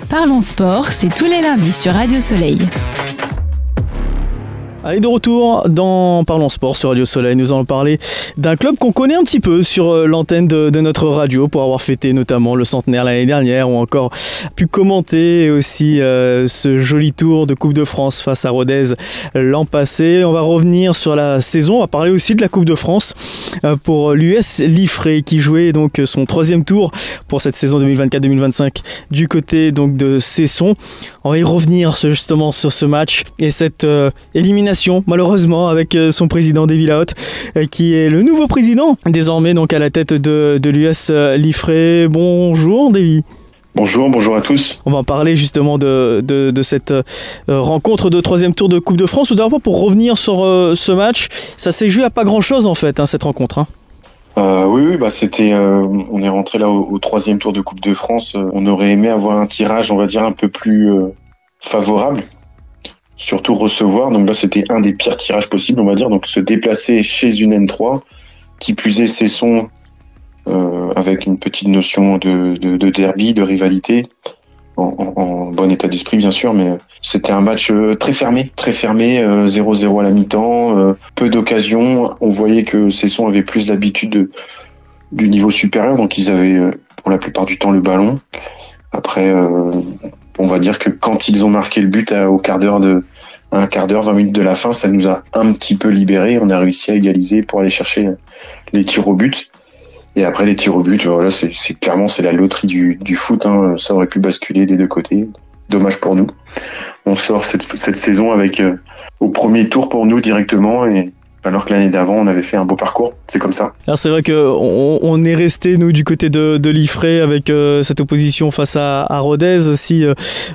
Parlons Sport, c'est tous les lundis sur Radio Soleil. Allez, de retour dans Parlons Sport sur Radio Soleil. Nous allons parler d'un club qu'on connaît un petit peu sur l'antenne de notre radio pour avoir fêté notamment le centenaire l'année dernière ou encore pu commenter aussi ce joli tour de Coupe de France face à Rodez l'an passé. On va revenir sur la saison. On va parler aussi de la Coupe de France pour l'US Liffré qui jouait donc son troisième tour pour cette saison 2024-2025 du côté donc de Cesson. On va y revenir justement sur ce match et cette élimination malheureusement avec son président Davy Lahotte qui est le nouveau président désormais donc à la tête de l'US Liffré. Bonjour Davy. Bonjour à tous. On va en parler justement de cette rencontre de troisième tour de Coupe de France. Tout d'abord pour revenir sur ce match, ça s'est joué à pas grand chose en fait cette rencontre. Oui, c'était. On est rentré là au troisième tour de Coupe de France. On aurait aimé avoir un tirage, on va dire, un peu plus favorable. Surtout recevoir. Donc là, c'était un des pires tirages possibles, on va dire. Donc se déplacer chez une N3, qui plus est Cesson, avec une petite notion de derby, de rivalité, en bon état d'esprit bien sûr, mais c'était un match très fermé, 0-0 à la mi-temps, peu d'occasions. On voyait que Cesson avait plus l'habitude du niveau supérieur, donc ils avaient pour la plupart du temps le ballon. Après, on va dire que quand ils ont marqué le but à un quart d'heure, 20 minutes de la fin, ça nous a un petit peu libérés. On a réussi à égaliser pour aller chercher les tirs au but. Et après, les tirs au but, voilà, c'est clairement la loterie du foot. Ça aurait pu basculer des deux côtés. Dommage pour nous. On sort cette saison avec au premier tour pour nous directement, alors que l'année d'avant, on avait fait un beau parcours. C'est comme ça. Alors c'est vrai qu'on est resté, nous, du côté de Liffré avec cette opposition face à Rodez aussi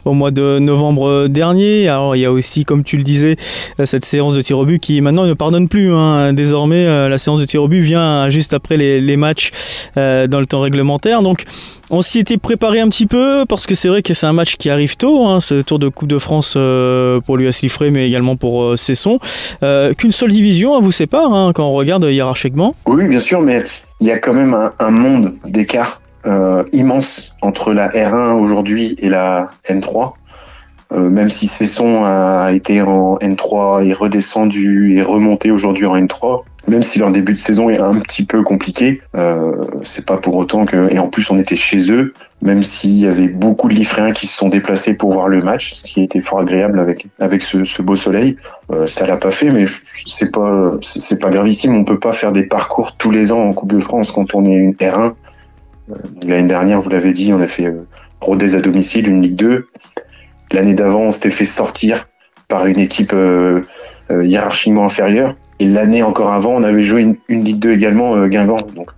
au mois de novembre dernier. Alors il y a aussi, comme tu le disais, cette séance de tir au but qui maintenant ne pardonne plus. Désormais, la séance de tir au but vient juste après les matchs dans le temps réglementaire. Donc on s'y était préparé un petit peu parce que c'est vrai que c'est un match qui arrive tôt, ce tour de Coupe de France pour l'US Liffré, mais également pour Cesson. Qu'une seule division vous sépare quand on regarde hiérarchiquement. Oui, bien sûr, mais il y a quand même un monde d'écart immense entre la R1 aujourd'hui et la N3. Même si Cesson a été en N3 et redescendu et remonté aujourd'hui en N3, même si leur début de saison est un petit peu compliqué, c'est pas pour autant que... Et en plus, on était chez eux, même s'il y avait beaucoup de Liffréens qui se sont déplacés pour voir le match, ce qui était fort agréable avec ce beau soleil. Ça l'a pas fait, mais c'est pas gravissime. On peut pas faire des parcours tous les ans en Coupe de France quand on est une R1. L'année dernière, vous l'avez dit, on a fait Rodez à domicile, une Ligue 2. L'année d'avant, on s'était fait sortir par une équipe hiérarchiquement inférieure. Et l'année encore avant, on avait joué une Ligue 2 également, Guingamp. Donc,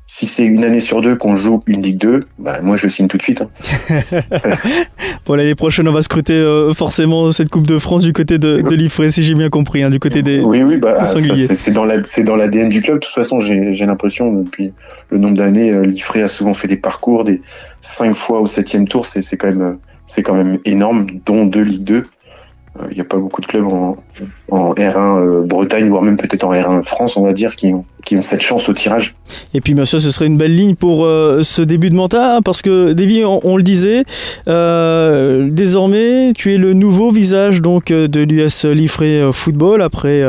si c'est une année sur deux qu'on joue une Ligue 2, moi je signe tout de suite. Pour l'année prochaine, on va scruter forcément cette Coupe de France du côté de Liffré, si j'ai bien compris, du côté des sangliers. C'est dans l'ADN du club. De toute façon, j'ai l'impression, depuis le nombre d'années, Liffré a souvent fait des parcours, des 5 fois au 7e tour. C'est quand même énorme, dont 2 Ligue 2. Il n'y a pas beaucoup de clubs en R1 Bretagne, voire même peut-être en R1 France, on va dire, qui ont cette chance au tirage. Et puis bien sûr, ce serait une belle ligne pour ce début de mandat, parce que Davy, on le disait, désormais, tu es le nouveau visage donc de l'US Liffré Football, après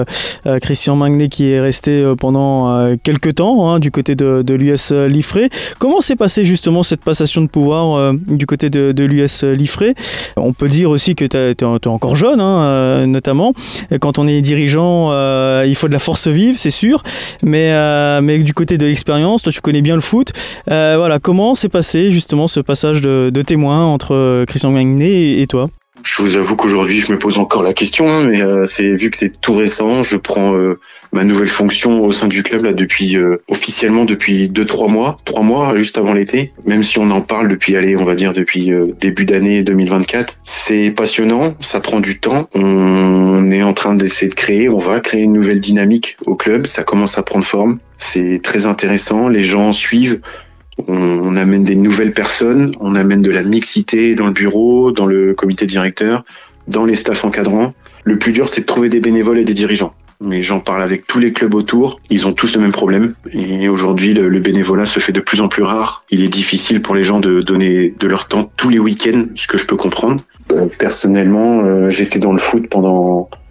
Christian Magnet qui est resté pendant quelques temps du côté de l'US Liffré. Comment s'est passée justement cette passation de pouvoir du côté de l'US Liffré? On peut dire aussi que tu es encore jeune, notamment. Quand on est dirigeant, il faut de la force vive, c'est sûr, mais du côté de l'expérience, toi tu connais bien le foot. Comment s'est passé justement ce passage de témoin entre Christian Magnet et toi? Je vous avoue qu'aujourd'hui, je me pose encore la question, mais vu que c'est tout récent, je prends ma nouvelle fonction au sein du club là officiellement depuis 2-3 mois, 3 mois juste avant l'été, même si on en parle depuis début d'année 2024. C'est passionnant, ça prend du temps, on est en train d'essayer de créer, on va créer une nouvelle dynamique au club, ça commence à prendre forme, c'est très intéressant, les gens suivent. On amène des nouvelles personnes, on amène de la mixité dans le bureau, dans le comité directeur, dans les staffs encadrants. Le plus dur, c'est de trouver des bénévoles et des dirigeants. mais j'en parle avec tous les clubs autour. Ils ont tous le même problème. Et aujourd'hui, le bénévolat se fait de plus en plus rare. Il est difficile pour les gens de donner de leur temps tous les week-ends, ce que je peux comprendre. Personnellement, j'étais dans le foot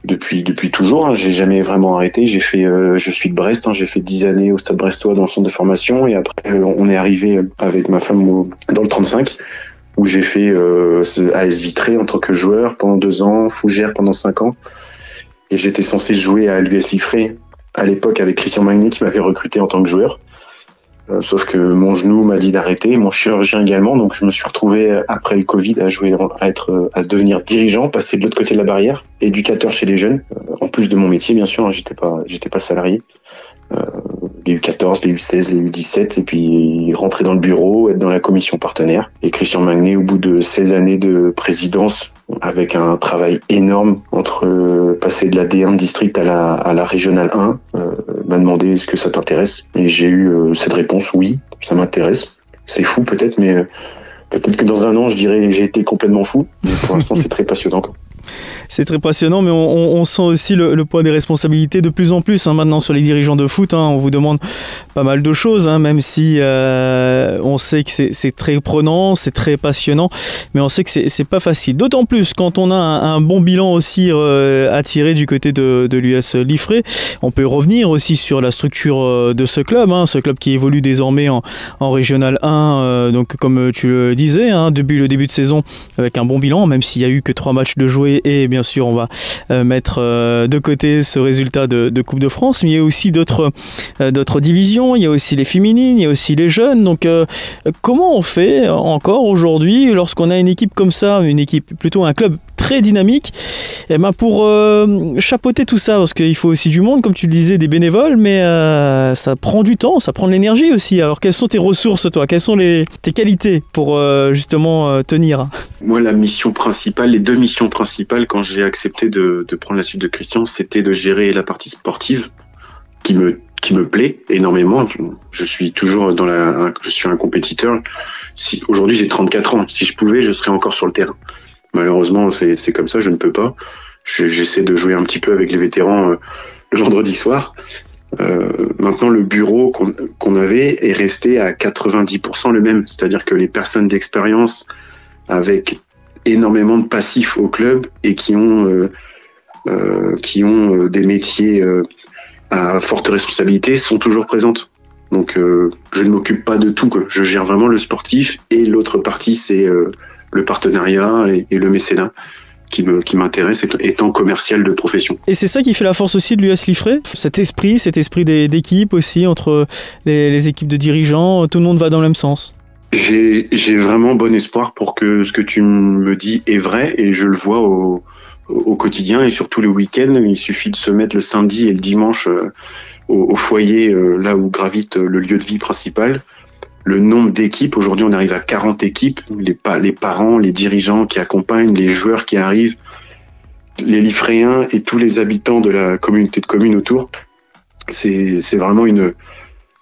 depuis toujours. J'ai jamais vraiment arrêté. Je suis de Brest. J'ai fait 10 années au Stade Brestois dans le centre de formation. Et après, on est arrivé avec ma femme dans le 35, où j'ai fait AS Vitré en tant que joueur pendant 2 ans, Fougères pendant 5 ans. Et j'étais censé jouer à l'US Liffré à l'époque avec Christian Magnet qui m'avait recruté en tant que joueur. Sauf que mon genou m'a dit d'arrêter, mon chirurgien également, donc je me suis retrouvé après le Covid à devenir dirigeant, passer de l'autre côté de la barrière, éducateur chez les jeunes, en plus de mon métier bien sûr, j'étais pas salarié. Les U14, les U16, les U17, et puis rentrer dans le bureau, être dans la commission partenaire. Et Christian Magnet, au bout de 16 années de présidence, avec un travail énorme entre passer de la D1 district à la régionale 1, m'a demandé est-ce que ça t'intéresse, et j'ai eu cette réponse oui, ça m'intéresse. C'est fou peut-être, mais peut-être que dans un an je dirais j'ai été complètement fou, mais pour l'instant c'est très passionnant. C'est très passionnant, mais on sent aussi le poids des responsabilités de plus en plus maintenant sur les dirigeants de foot. On vous demande pas mal de choses, même si on sait que c'est très prenant, c'est très passionnant, mais on sait que c'est pas facile. D'autant plus quand on a un bon bilan aussi à tirer du côté de l'US Liffré. On peut revenir aussi sur la structure de ce club qui évolue désormais en Régional 1, donc comme tu le disais, depuis le début de saison avec un bon bilan, même s'il y a eu que 3 matchs de jouer. Et bien sûr, on va mettre de côté ce résultat de Coupe de France. Mais il y a aussi d'autres divisions. Il y a aussi les féminines, il y a aussi les jeunes. Donc, comment on fait encore aujourd'hui lorsqu'on a une équipe comme ça, plutôt un club très dynamique, pour chapeauter tout ça, parce qu'il faut aussi du monde, comme tu le disais, des bénévoles, mais ça prend du temps, ça prend de l'énergie aussi. Alors, quelles sont tes ressources, toi ? Quelles sont tes qualités pour justement tenir ? Moi, les 2 missions principales, quand j'ai accepté de prendre la suite de Christian, c'était de gérer la partie sportive, qui me plaît énormément. Je suis toujours je suis un compétiteur. Aujourd'hui, j'ai 34 ans. Si je pouvais, je serais encore sur le terrain. Malheureusement, c'est comme ça, je ne peux pas. J'essaie de jouer un petit peu avec les vétérans le vendredi soir. Maintenant, le bureau qu'on avait est resté à 90% le même. C'est-à-dire que les personnes d'expérience avec énormément de passifs au club et qui ont des métiers à forte responsabilité sont toujours présentes. Donc, je ne m'occupe pas de tout, quoi. Je gère vraiment le sportif, et l'autre partie, c'est le partenariat et le mécénat qui m'intéresse, étant commercial de profession. Et c'est ça qui fait la force aussi de l'US Liffré, cet esprit d'équipe aussi, entre les équipes de dirigeants, tout le monde va dans le même sens. J'ai vraiment bon espoir pour que ce que tu me dis est vrai, et je le vois au quotidien et surtout le week-end. Il suffit de se mettre le samedi et le dimanche au foyer, là où gravite le lieu de vie principal. Le nombre d'équipes, aujourd'hui on arrive à 40 équipes, les parents, les dirigeants qui accompagnent, les joueurs qui arrivent, les Liffréens et tous les habitants de la communauté de communes autour. C'est vraiment une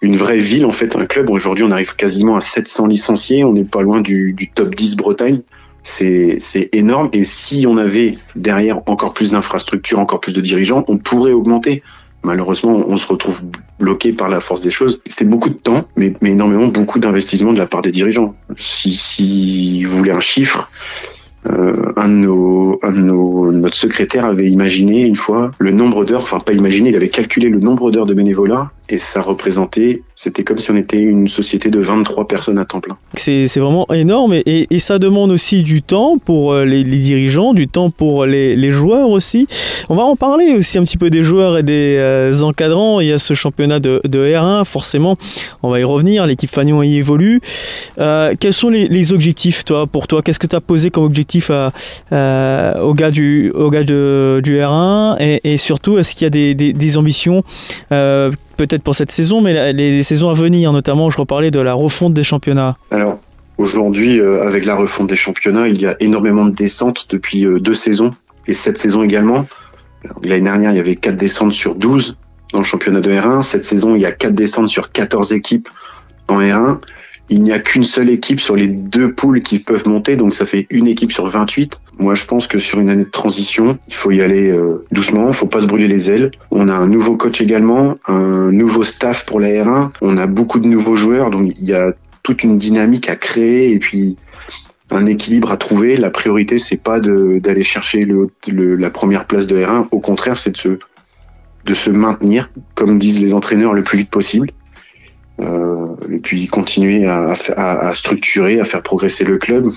vraie ville en fait, un club. Aujourd'hui on arrive quasiment à 700 licenciés, on n'est pas loin du top 10 Bretagne. C'est énorme, et si on avait derrière encore plus d'infrastructures, encore plus de dirigeants, on pourrait augmenter. Malheureusement, on se retrouve bloqué par la force des choses. C'était beaucoup de temps, mais beaucoup d'investissement de la part des dirigeants. Si vous voulez un chiffre, notre secrétaire avait imaginé une fois le nombre d'heures, enfin pas imaginé, il avait calculé le nombre d'heures de bénévolat, et ça représentait, c'était comme si on était une société de 23 personnes à temps plein. C'est vraiment énorme, et ça demande aussi du temps pour les dirigeants, du temps pour les joueurs aussi. On va en parler aussi un petit peu des joueurs et des encadrants. Il y a ce championnat de R1, forcément, on va y revenir, l'équipe Fagnon y évolue. Quels sont les objectifs pour toi ? Qu'est-ce que tu as posé comme objectif aux gars du R1, et surtout, est-ce qu'il y a des ambitions peut-être pour cette saison, mais les saisons à venir, notamment, je reparlais de la refonte des championnats. Alors, aujourd'hui, avec la refonte des championnats, il y a énormément de descentes depuis 2 saisons, et cette saison également. L'année dernière, il y avait 4 descentes sur 12 dans le championnat de R1. Cette saison, il y a 4 descentes sur 14 équipes en R1. il n'y a qu'une seule équipe sur les 2 poules qui peuvent monter, donc ça fait une équipe sur 28. Moi, je pense que sur une année de transition, il faut y aller doucement, il faut pas se brûler les ailes. On a un nouveau coach également, un nouveau staff pour la R1, on a beaucoup de nouveaux joueurs, donc il y a toute une dynamique à créer et puis un équilibre à trouver. La priorité, c'est pas d'aller chercher la première place de R1, au contraire, c'est de se maintenir, comme disent les entraîneurs, le plus vite possible. Et puis continuer à structurer, à faire progresser le club.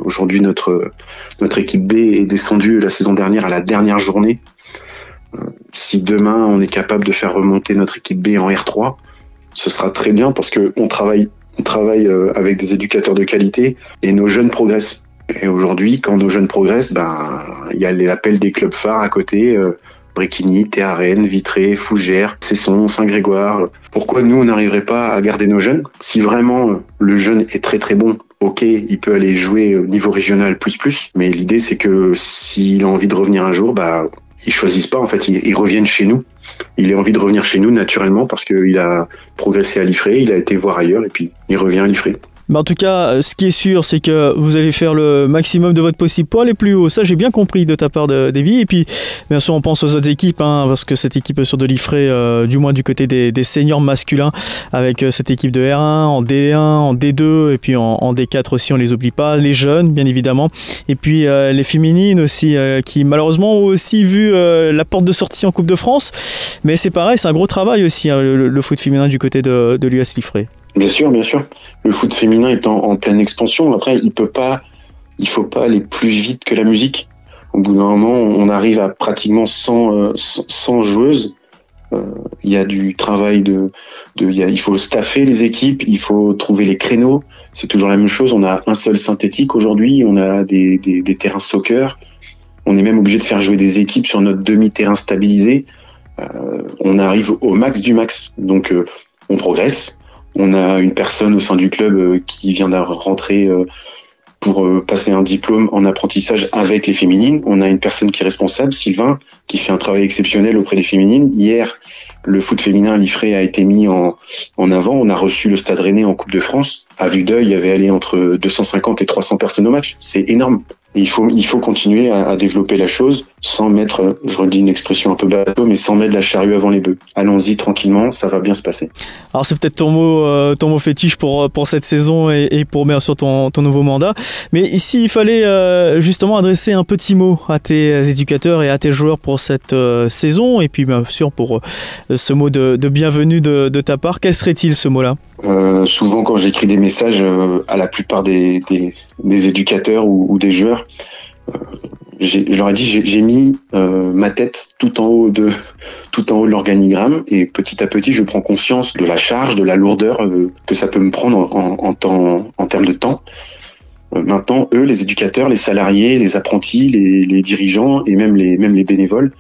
Aujourd'hui, notre équipe B est descendue la saison dernière à la dernière journée. Si demain on est capable de faire remonter notre équipe B en R3, ce sera très bien parce que on travaille avec des éducateurs de qualité et nos jeunes progressent. Et aujourd'hui, quand nos jeunes progressent, il y a l'appel des clubs phares à côté. Bréquigny, Théarène, Vitré, Fougères, Cesson, Saint-Grégoire. Pourquoi nous, on n'arriverait pas à garder nos jeunes? Si vraiment le jeune est très très bon, ok, il peut aller jouer au niveau régional plus. Mais l'idée, c'est que s'il a envie de revenir un jour, ils choisissent pas, en fait, ils reviennent chez nous. Il a envie de revenir chez nous naturellement parce qu'il a progressé à Liffré, il a été voir ailleurs et puis il revient à Liffré. En tout cas, ce qui est sûr, c'est que vous allez faire le maximum de votre possible pour aller plus haut. Ça, j'ai bien compris de ta part, Davy. Et puis, bien sûr, on pense aux autres équipes, parce que cette équipe sur de Liffré, du moins du côté des seniors masculins, avec cette équipe de R1, en D1, en D2, et puis en D4 aussi, on les oublie pas. Les jeunes, bien évidemment. Et puis, les féminines aussi, qui malheureusement ont aussi vu la porte de sortie en Coupe de France. Mais c'est pareil, c'est un gros travail aussi, le foot féminin du côté de l'US Liffré. Bien sûr. Le foot féminin est en pleine expansion. Après, il faut pas aller plus vite que la musique. Au bout d'un moment, on arrive à pratiquement 100 joueuses. Il y a du travail il faut staffer les équipes, il faut trouver les créneaux. C'est toujours la même chose. On a un seul synthétique aujourd'hui. On a des terrains soccer. On est même obligé de faire jouer des équipes sur notre demi-terrain stabilisé. On arrive au max du max. Donc, on progresse. On a une personne au sein du club qui vient de rentrer pour passer un diplôme en apprentissage avec les féminines. On a une personne qui est responsable, Sylvain, qui fait un travail exceptionnel auprès des féminines. Hier, le foot féminin à Liffré a été mis en avant. On a reçu le Stade Rennais en Coupe de France. À vue d'œil, il y avait allé entre 250 et 300 personnes au match. C'est énorme. Et il faut continuer à développer la chose sans mettre, je redis une expression un peu bateau, mais sans mettre la charrue avant les bœufs. Allons-y tranquillement, ça va bien se passer. Alors c'est peut-être ton mot fétiche pour cette saison et pour bien sûr ton nouveau mandat. Mais ici, il fallait justement adresser un petit mot à tes éducateurs et à tes joueurs pour cette saison. Et puis bien sûr pour ce mot de bienvenue de ta part. Quel serait-il ce mot-là ? Souvent quand j'écris des messages à la plupart des éducateurs ou des joueurs, je leur ai dit j'ai mis ma tête tout en haut de l'organigramme et petit à petit je prends conscience de la charge, de la lourdeur que ça peut me prendre en termes de temps. Maintenant, eux, les éducateurs, les salariés, les apprentis, les dirigeants et même les bénévoles,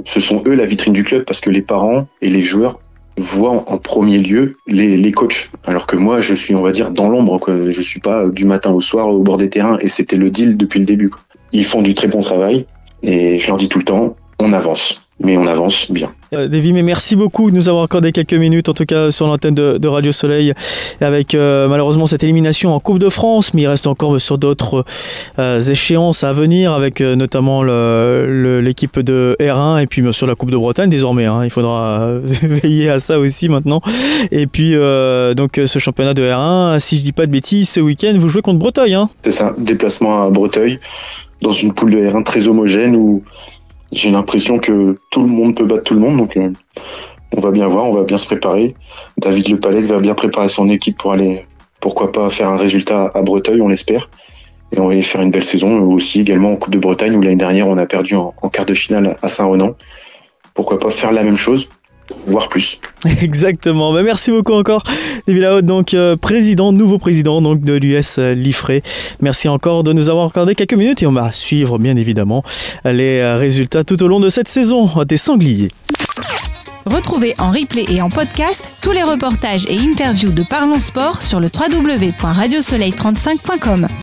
ce sont eux la vitrine du club parce que les parents et les joueurs voient en premier lieu les coachs. Alors que moi, je suis, on va dire, dans l'ombre, quoi. Je suis pas du matin au soir au bord des terrains et c'était le deal depuis le début, quoi. Ils font du très bon travail et je leur dis tout le temps, on avance. Mais on avance bien. Davy, mais merci beaucoup de nous avoir accordé quelques minutes, en tout cas sur l'antenne de Radio Soleil, avec malheureusement cette élimination en Coupe de France, mais il reste encore sur d'autres échéances à venir, avec notamment l'équipe de R1 et puis bien sûr la Coupe de Bretagne désormais. Il faudra veiller à ça aussi maintenant. Et puis donc ce championnat de R1, si je dis pas de bêtises, ce week-end vous jouez contre Breteuil. C'est ça, déplacement à Breteuil, dans une poule de R1 très homogène où j'ai l'impression que tout le monde peut battre tout le monde, donc on va bien voir, on va bien se préparer. David Lepalec va bien préparer son équipe pour aller, pourquoi pas, faire un résultat à Breteuil, on l'espère. Et on va y faire une belle saison, aussi également en Coupe de Bretagne, où l'année dernière on a perdu en quart de finale à Saint-Renan. Pourquoi pas faire la même chose, voire plus. Exactement. Merci beaucoup encore, Davy Lahaute, donc nouveau président donc de l'US Liffré. Merci encore de nous avoir accordé quelques minutes et on va suivre bien évidemment les résultats tout au long de cette saison des Sangliers. Retrouvez en replay et en podcast tous les reportages et interviews de Parlons Sport sur le www.radiosoleil35.com.